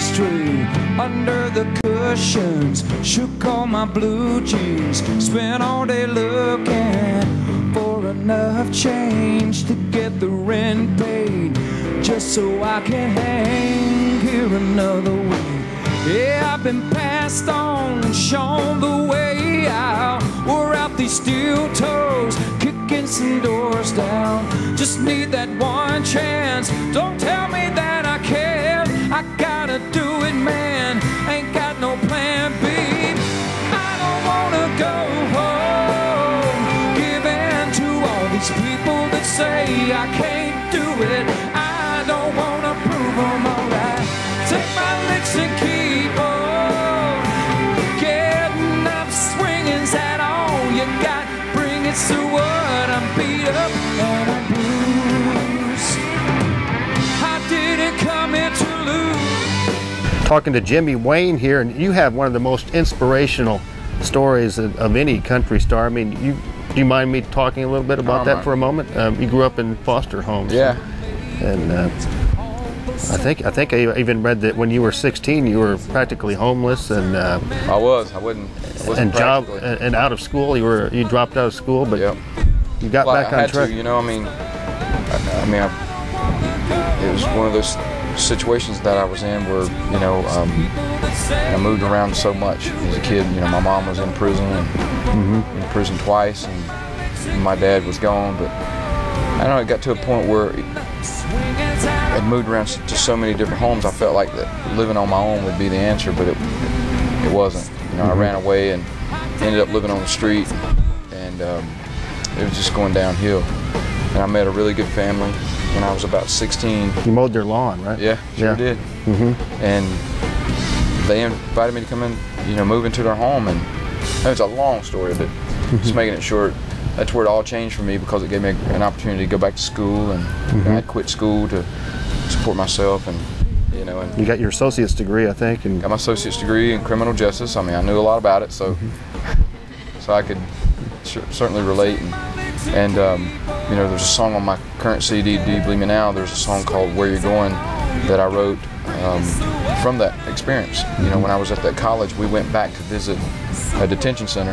ashtray under the cushions, shook all my blue jeans, spent all day looking for enough change to get the rent paid, just so I can hang here another week. Yeah, I've been passed on, shown the way out. Wore out these steel toes, kicking some doors down. Just need that one chance. Don't tell me that I can't. I gotta do it, man. Ain't got no plan B. I don't wanna go home, give in to all these people that say I can't do it. I don't wanna prove them alright. Take my licks and keep on getting up, swinging. Is that all you got? Bring it, so what? I'm beat up and I'm bruised. I didn't come here to lose. Talking to Jimmy Wayne here, and you have one of the most inspirational stories of any country star. I mean, do you mind me talking a little bit about that for a moment? You grew up in foster homes. Yeah. And I think I even read that when you were 16, you were practically homeless, and I wasn't and job and out of school. You dropped out of school, but yep. You got back on track. You know, I mean, it was one of those situations that I was in where, you know, I moved around so much as a kid. You know, my mom was in prison, and in prison twice, and my dad was gone. But I don't know, it got to a point where I'd moved around to so many different homes. I felt like that living on my own would be the answer, but it wasn't. You know, I ran away and ended up living on the street, and it was just going downhill. And I met a really good family when I was about 16. You mowed their lawn, right? Yeah, sure did. And they invited me to come in, you know, move into their home, and it was a long story, but just making it short, that's where it all changed for me, because it gave me an opportunity to go back to school, and you know, I quit school to support myself, and you know. And you got your associate's degree, I think, and got my associate's degree in criminal justice. I mean, I knew a lot about it, so so I could certainly relate. And you know, there's a song on my current CD, Do You Believe Me Now? There's a song called Where You're Going that I wrote from that experience. You know, when I was at that college, we went back to visit a detention center,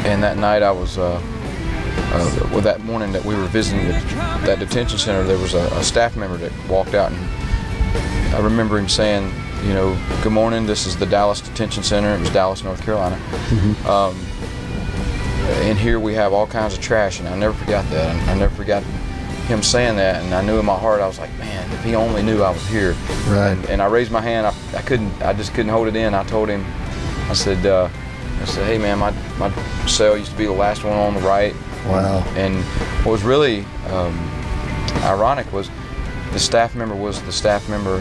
and that night I was, well, that morning that we were visiting that detention center, there was a staff member that walked out, and I remember him saying, you know, "Good morning, this is the Dallas Detention Center." It was Dallas, North Carolina. And here we have all kinds of trash, and I never forgot that. And I never forgot him saying that, and I knew in my heart, I was like, man, if he only knew I was here. Right. And I raised my hand. I just couldn't hold it in. I told him, I said, hey man, my cell used to be the last one on the right. Wow. And what was really ironic was the staff member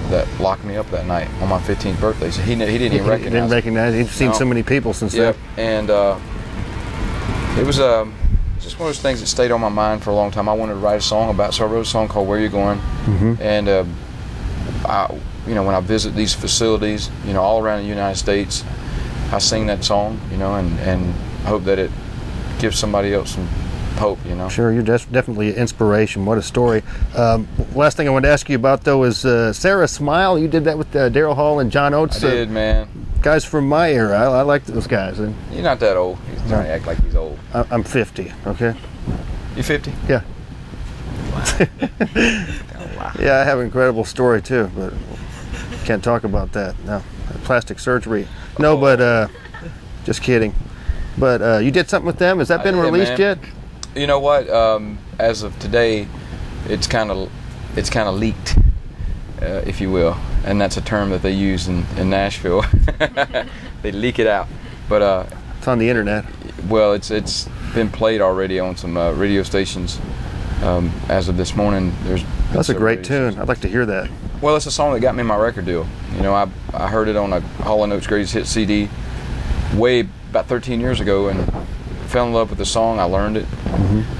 that locked me up that night on my 15th birthday. So he didn't even recognize. He didn't recognize. He'd seen so many people since then. And it was just one of those things that stayed on my mind for a long time. I wanted to write a song about it, so I wrote a song called Where You're Going. And you know, when I visit these facilities, you know, all around the United States, I sing that song, you know, and hope that it gives somebody else some hope, you know. Sure, you're definitely an inspiration. What a story. Last thing I wanted to ask you about, though, is Sarah Smile. You did that with Daryl Hall and John Oates. I did, man. Guys from my era. I like those guys. And you're not that old. He's trying to act like he's old. I'm 50, okay? You 50? Yeah. Wow. Yeah, I have an incredible story, too, but can't talk about that. No, plastic surgery. No, but just kidding. But you did something with them? Has that been released yet? You know what? As of today, it's kind of leaked, if you will, and that's a term that they use in Nashville. They leak it out, but it's on the internet. Well, it's been played already on some radio stations. As of this morning, that's a great tune. I'd like to hear that. Well, it's a song that got me my record deal. You know, I heard it on a Hall & Oates Greatest Hits CD about 13 years ago, and fell in love with the song. I learned it.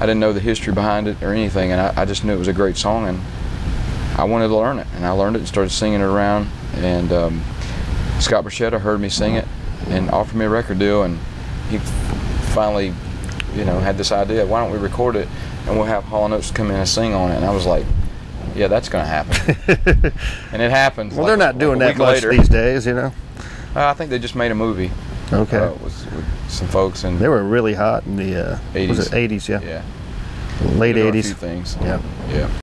I didn't know the history behind it or anything, and I just knew it was a great song, and I wanted to learn it. And I learned it and started singing it around. And Scott Borchetta heard me sing it and offered me a record deal, and he finally, you know, had this idea. Why don't we record it and we'll have Hall & Oates come in and sing on it? And I was like, yeah, that's going to happen. And it happens. Well, like, they're not doing like that much later. these days, you know. I think they just made a movie. Okay. With some folks, and They were really hot in the 80s. Was it 80s? Yeah. yeah, Late They did a 80s. few things. Yeah. Yeah.